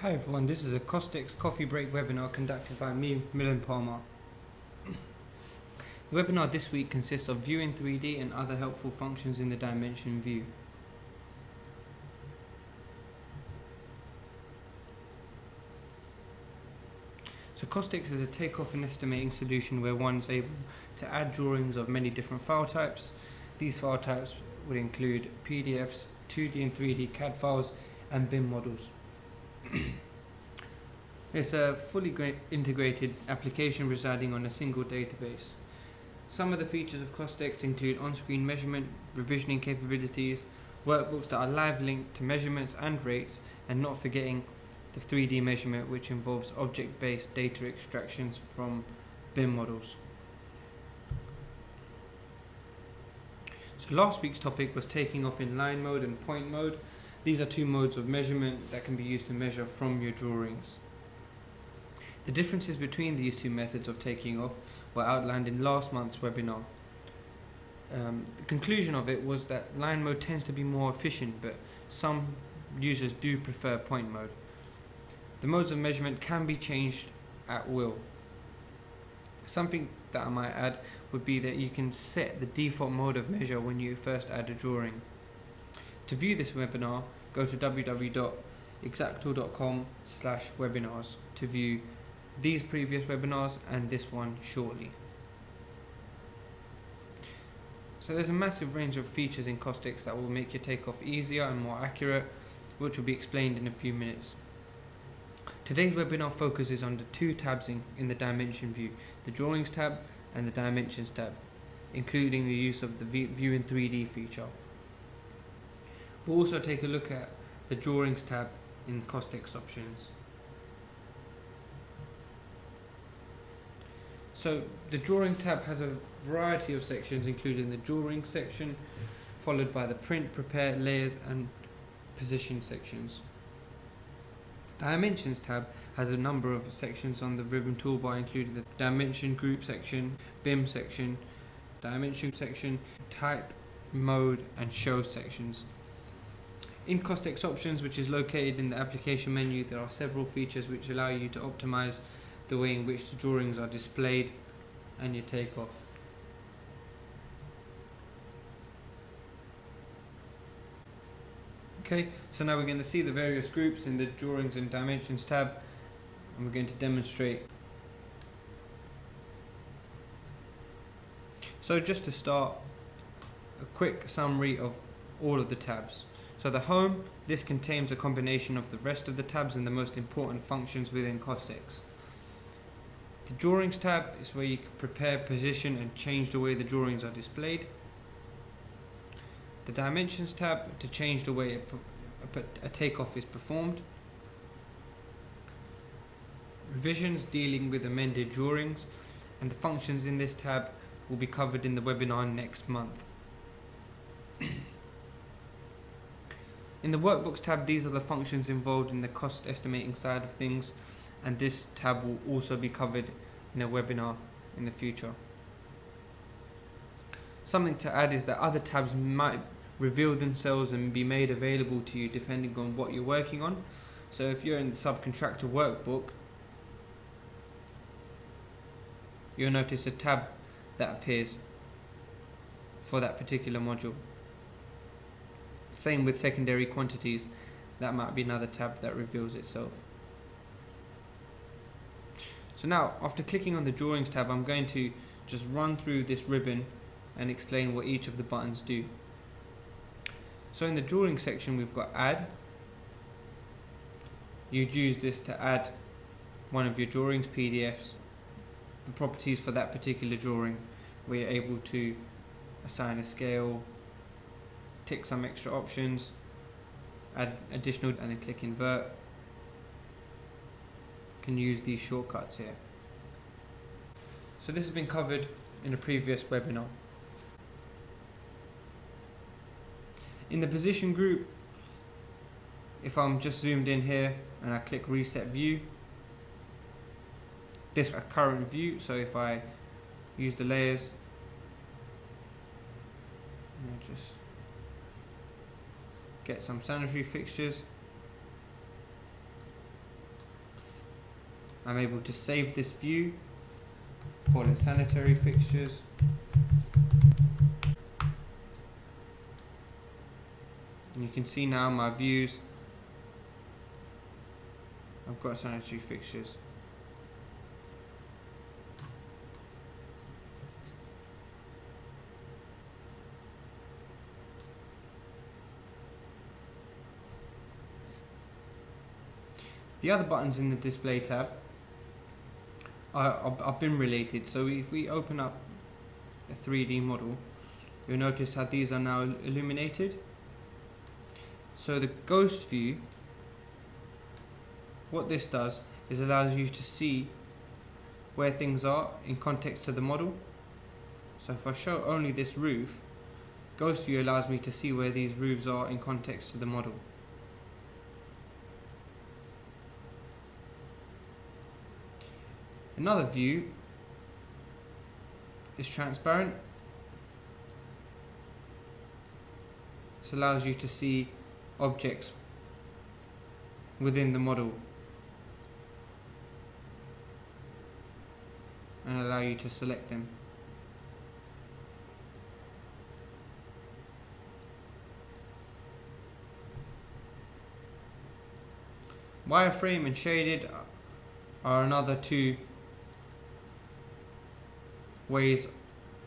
Hi everyone, this is a CostX coffee break webinar conducted by me, Milan Palmer. The webinar this week consists of viewing 3D and other helpful functions in the dimension view. So CostX is a takeoff and estimating solution where one is able to add drawings of many different file types. These file types would include PDFs, 2D and 3D CAD files, and BIM models. It's a fully integrated application residing on a single database. Some of the features of CostX include on-screen measurement, revisioning capabilities, workbooks that are live linked to measurements and rates, and not forgetting the 3D measurement, which involves object-based data extractions from BIM models. So last week's topic was taking off in line mode and point mode. These are two modes of measurement that can be used to measure from your drawings. The differences between these two methods of taking off were outlined in last month's webinar. The conclusion of it was that line mode tends to be more efficient, but some users do prefer point mode. The modes of measurement can be changed at will. Something that I might add would be that you can set the default mode of measure when you first add a drawing. To view this webinar, go to www.exactor.com/webinars to view these previous webinars and this one shortly. So there's a massive range of features in CostX that will make your takeoff easier and more accurate, which will be explained in a few minutes. Today's webinar focuses on the two tabs in the dimension view, the drawings tab and the dimensions tab, including the use of the view in 3D feature. We'll also take a look at the drawings tab in CostX options. So the drawing tab has a variety of sections, including the drawing section, followed by the print, prepare, layers and position sections. The dimensions tab has a number of sections on the ribbon toolbar, including the dimension group section, BIM section, dimension section, type, mode and show sections. In CostX options, which is located in the application menu, there are several features which allow you to optimize the way in which the drawings are displayed and your takeoff. Okay, so now we're going to see the various groups in the drawings and dimensions tab, and we're going to demonstrate. So just to start, a quick summary of all of the tabs. So the home, this contains a combination of the rest of the tabs and the most important functions within CostX. The drawings tab is where you can prepare, position and change the way the drawings are displayed. The dimensions tab to change the way a takeoff is performed. Revisions dealing with amended drawings, and the functions in this tab will be covered in the webinar next month. In the workbooks tab, these are the functions involved in the cost estimating side of things, and this tab will also be covered in a webinar in the future. Something to add is that other tabs might reveal themselves and be made available to you depending on what you're working on. So if you're in the subcontractor workbook, you'll notice a tab that appears for that particular module. Same with secondary quantities, that might be another tab that reveals itself. So now, after clicking on the drawings tab, I'm going to just run through this ribbon and explain what each of the buttons do. So in the drawing section, we've got add. You'd use this to add one of your drawings, PDFs, the properties for that particular drawing, where you're able to assign a scale, tick some extra options, add additional, and then click invert. You can use these shortcuts here. So this has been covered in a previous webinar. In the position group, if I'm just zoomed in here and I click reset view, this is a current view. So if I use the layers, and just get some sanitary fixtures, I'm able to save this view, call it sanitary fixtures. And you can see now my views, I've got sanitary fixtures. The other buttons in the display tab are bin related, so if we open up a 3D model, you'll notice how these are now illuminated. So the ghost view, what this does is allows you to see where things are in context to the model. So if I show only this roof, ghost view allows me to see where these roofs are in context to the model. Another view is transparent. This allows you to see objects within the model and allow you to select them. Wireframe and shaded are another two ways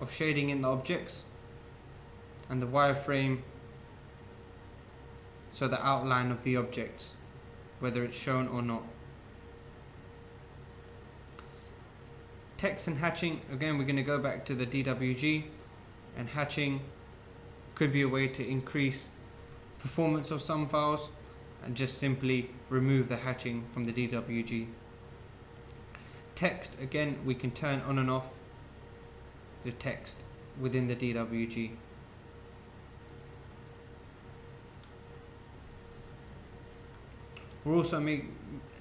of shading in the objects, and the wireframe, so the outline of the objects, whether it's shown or not. Text and hatching, again we're going to go back to the DWG, and hatching could be a way to increase performance of some files and just simply remove the hatching from the DWG. Text, again we can turn on and off the text within the DWG. We're also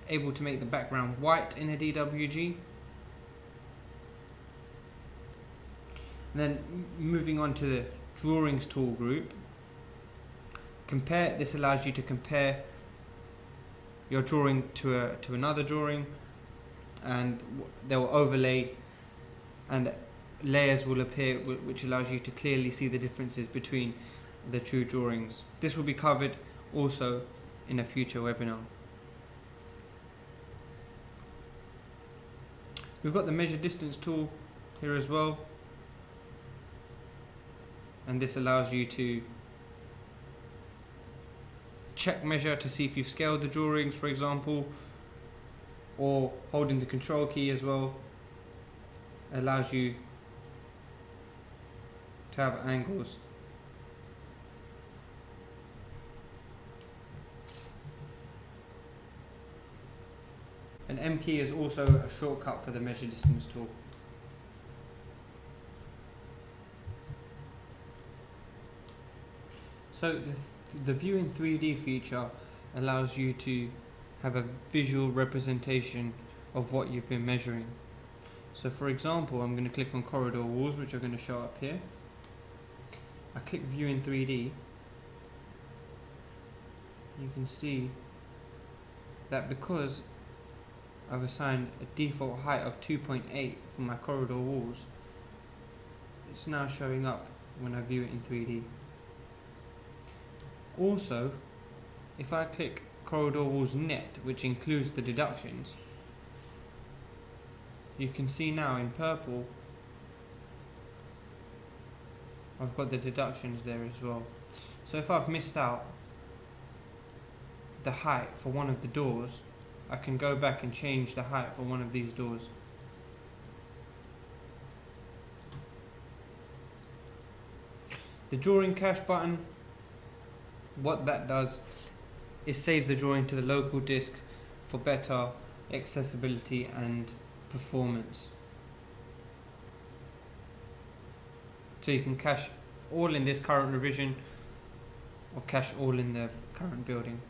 able to make the background white in a DWG. And then moving on to the drawings tool group, this allows you to compare your drawing to another drawing, and they will overlay and layers will appear, which allows you to clearly see the differences between the two drawings. This will be covered also in a future webinar. We've got the measure distance tool here as well, and this allows you to check measure to see if you've scaled the drawings, for example, or holding the control key as well allows you to have angles. An M key is also a shortcut for the measure distance tool. So the view in 3D feature allows you to have a visual representation of what you've been measuring. So for example, I'm going to click on corridor walls, which are going to show up here. I click view in 3D. You can see that because I've assigned a default height of 2.8 for my corridor walls, it's now showing up when I view it in 3D. Also, if I click corridor walls net, which includes the deductions, you can see now in purple I've got the deductions there as well. So if I've missed out the height for one of the doors, I can go back and change the height for one of these doors. The drawing cache button, what that does is save the drawing to the local disk for better accessibility and performance. So you can cache all in this current revision or cache all in the current building.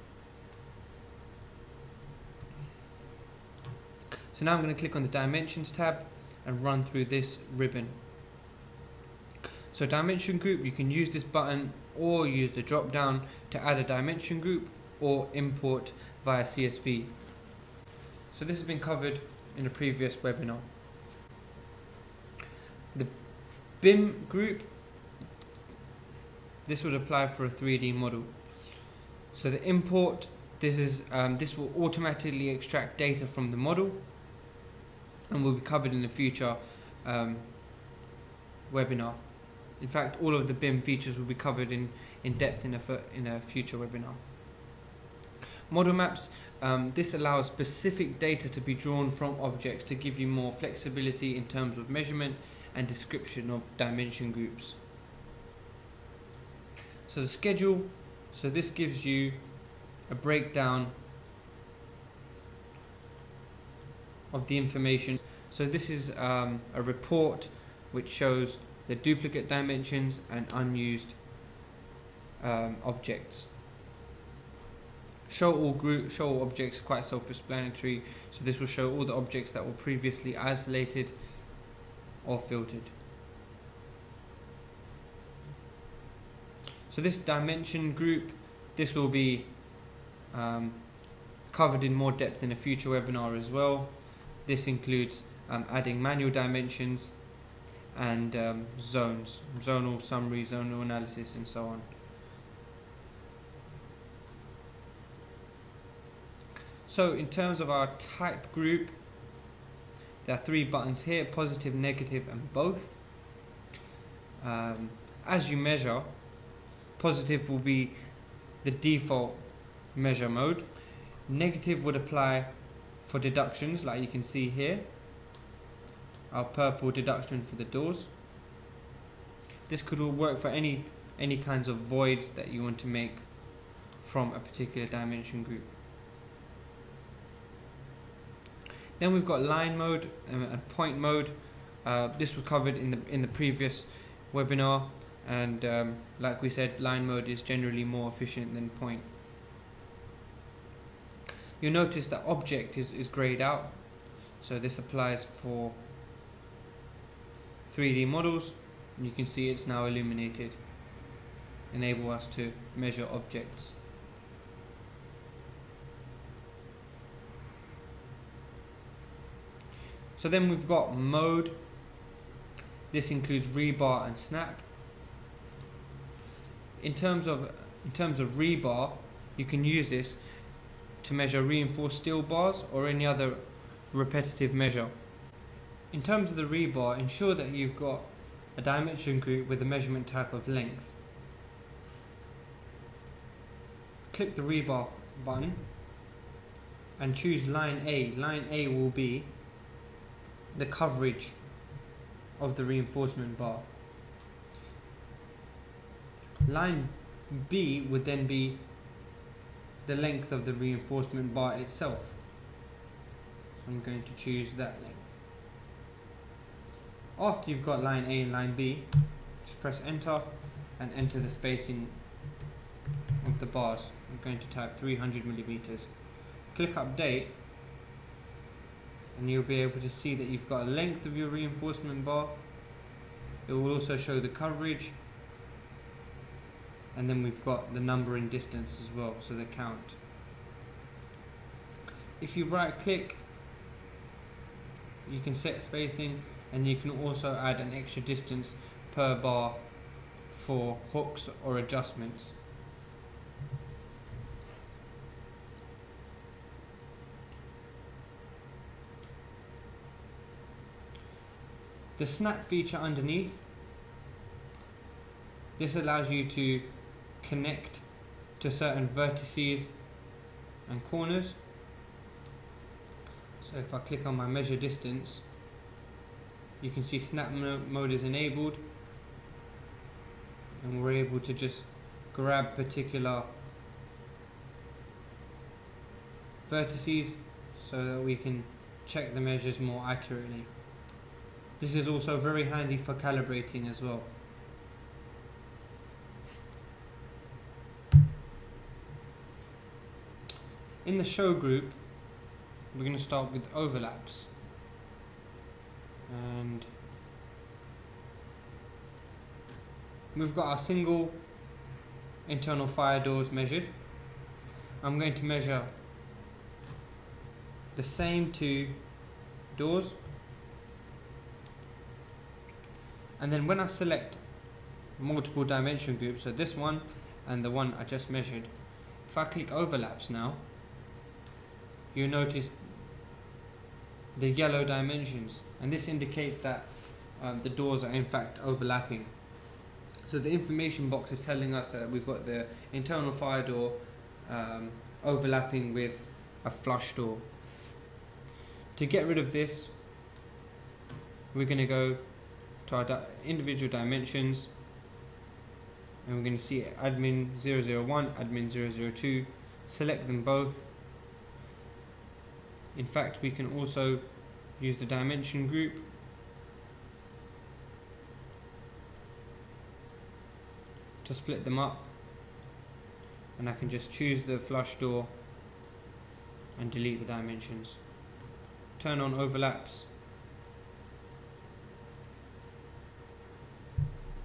So now I'm going to click on the Dimensions tab and run through this ribbon. So dimension group, you can use this button or use the drop down to add a dimension group or import via CSV. So this has been covered in a previous webinar. The BIM group, this would apply for a 3D model. So the import, this will automatically extract data from the model and will be covered in a future webinar. In fact, all of the BIM features will be covered in depth in a future webinar. Model maps, this allows specific data to be drawn from objects to give you more flexibility in terms of measurement and description of dimension groups. So the schedule, so this gives you a breakdown of the information. So this is a report which shows the duplicate dimensions and unused objects. Show all objects, quite self-explanatory. So this will show all the objects that were previously isolated or filtered. So this dimension group, this will be covered in more depth in a future webinar as well. This includes adding manual dimensions and zones, zonal summary, zonal analysis, and so on. So in terms of our type group, there are 3 buttons here: positive, negative, and both. As you measure, positive will be the default measure mode. Negative would apply for deductions, like you can see here, our purple deduction for the doors. This could all work for any kinds of voids that you want to make from a particular dimension group. Then we've got line mode and point mode. This was covered in the previous webinar, and like we said, line mode is generally more efficient than point. You'll notice that object is grayed out, so this applies for 3D models, and you can see it's now illuminated, enable us to measure objects. So then we've got mode. This includes rebar and snap. In terms of rebar, you can use this to measure reinforced steel bars or any other repetitive measure. In terms of the rebar, ensure that you've got a dimension group with a measurement type of length. Click the rebar button and choose line A. Line A will be the coverage of the reinforcement bar. Line B would then be the length of the reinforcement bar itself. So I'm going to choose that length. After you've got line A and line B, just press enter and enter the spacing of the bars. I'm going to type 300 millimeters. Click update, and you'll be able to see that you've got a length of your reinforcement bar. It will also show the coverage, and then we've got the number and distance as well, so the count. If you right click, you can set spacing, and you can also add an extra distance per bar for hooks or adjustments. The snap feature underneath, this allows you to connect to certain vertices and corners. So if I click on my measure distance, you can see snap mode is enabled, and we're able to just grab particular vertices so that we can check the measures more accurately. This is also very handy for calibrating as well. In the show group, we're going to start with overlaps. And we've got our single internal fire doors measured. I'm going to measure the same two doors. And then when I select multiple dimension groups, so this one and the one I just measured, if I click overlaps now, you'll notice the yellow dimensions, and this indicates that the doors are in fact overlapping. So the information box is telling us that we've got the internal fire door overlapping with a flush door. To get rid of this, we're going to go to our individual dimensions, and we're going to see admin 001, admin 002, select them both. In fact, we can also use the dimension group to split them up, and I can just choose the flush door and delete the dimensions. Turn on overlaps,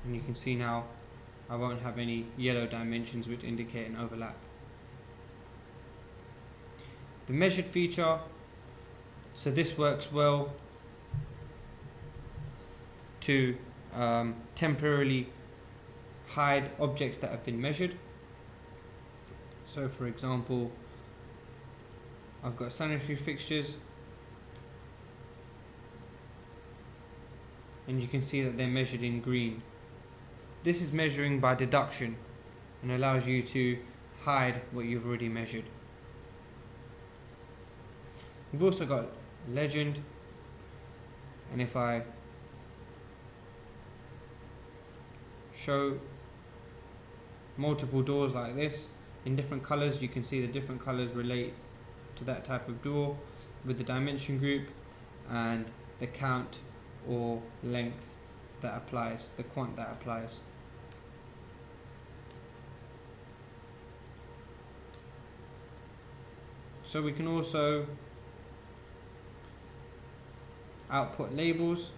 and you can see now I won't have any yellow dimensions which indicate an overlap. The measured feature, so this works well to temporarily hide objects that have been measured. So for example, I've got sanitary fixtures, and you can see that they're measured in green. This is measuring by deduction and allows you to hide what you've already measured. We've also got legend, and if I show multiple doors like this in different colors, you can see the different colors relate to that type of door with the dimension group and the count or length that applies, the quant that applies. So we can also output labels,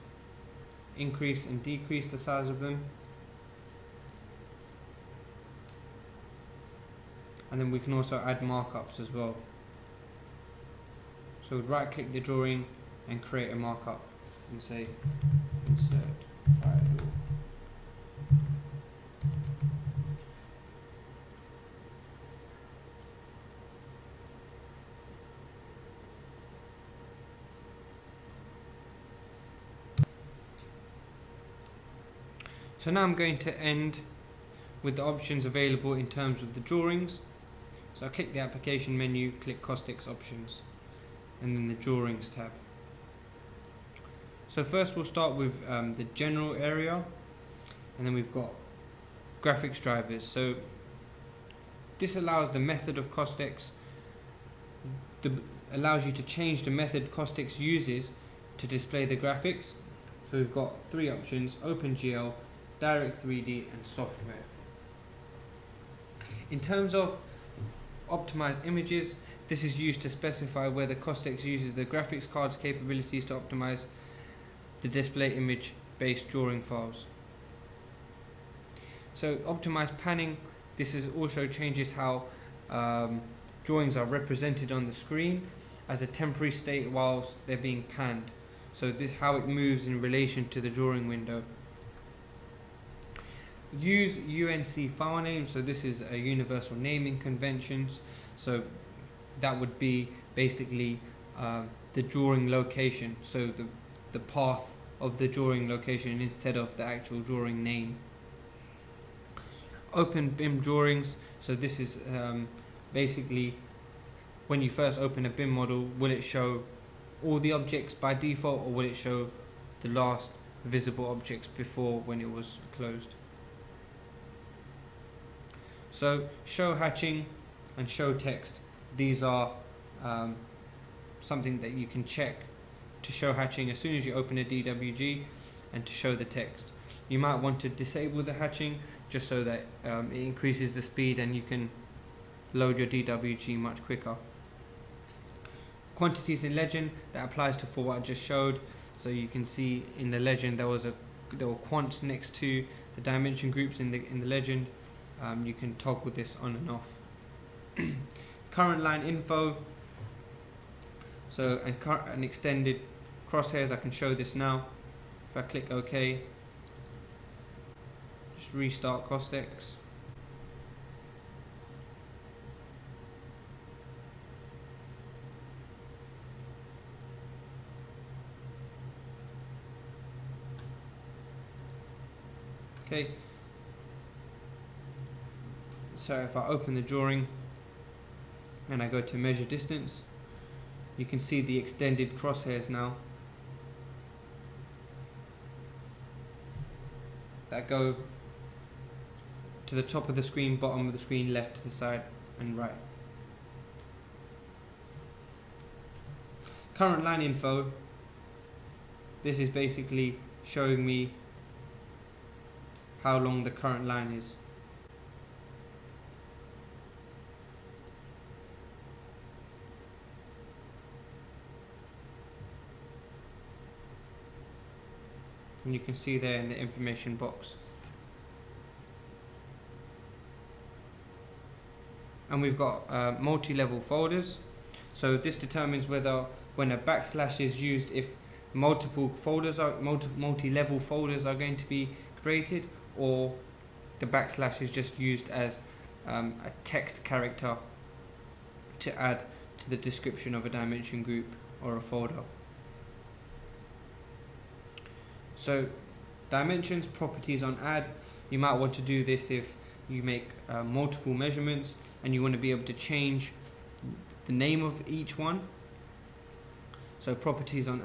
increase and decrease the size of them, and then we can also add markups as well. So we'd right click the drawing and create a markup and say insert fire door. So now I'm going to end with the options available in terms of the drawings. So I click the application menu, click CostX options, and then the drawings tab. So first we'll start with the general area, and then we've got graphics drivers. So this allows the method of CostX, allows you to change the method CostX uses to display the graphics. So we've got three options: OpenGL, Direct 3D, and software. In terms of optimized images, this is used to specify whether CostX uses the graphics card's capabilities to optimize the display image based drawing files. So optimized panning, this is also changes how drawings are represented on the screen as a temporary state whilst they're being panned. So this how it moves in relation to the drawing window. Use UNC file name, so this is a universal naming conventions, so that would be basically the drawing location, so the path of the drawing location instead of the actual drawing name. Open BIM drawings, so this is basically when you first open a BIM model, will it show all the objects by default, or will it show the last visible objects before when it was closed? So show hatching and show text, these are something that you can check to show hatching as soon as you open a DWG, and to show the text. You might want to disable the hatching just so that it increases the speed and you can load your DWG much quicker. Quantities in legend, that applies to for what I just showed. So you can see in the legend there were quants next to the dimension groups in the legend. You can toggle this on and off. Current line info, so and extended crosshairs, I can show this now. If I click OK, just restart CostX. Okay, so if I open the drawing and I go to measure distance, you can see the extended crosshairs now that go to the top of the screen, bottom of the screen, left to the side and right. Current line info, this is basically showing me how long the current line is. And you can see there in the information box. And we've got multi-level folders. So this determines whether, when a backslash is used, if multiple folders are multi-level folders are going to be created, or the backslash is just used as a text character to add to the description of a dimension group or a folder. So dimensions, properties on add, you might want to do this if you make multiple measurements and you want to be able to change the name of each one. So properties on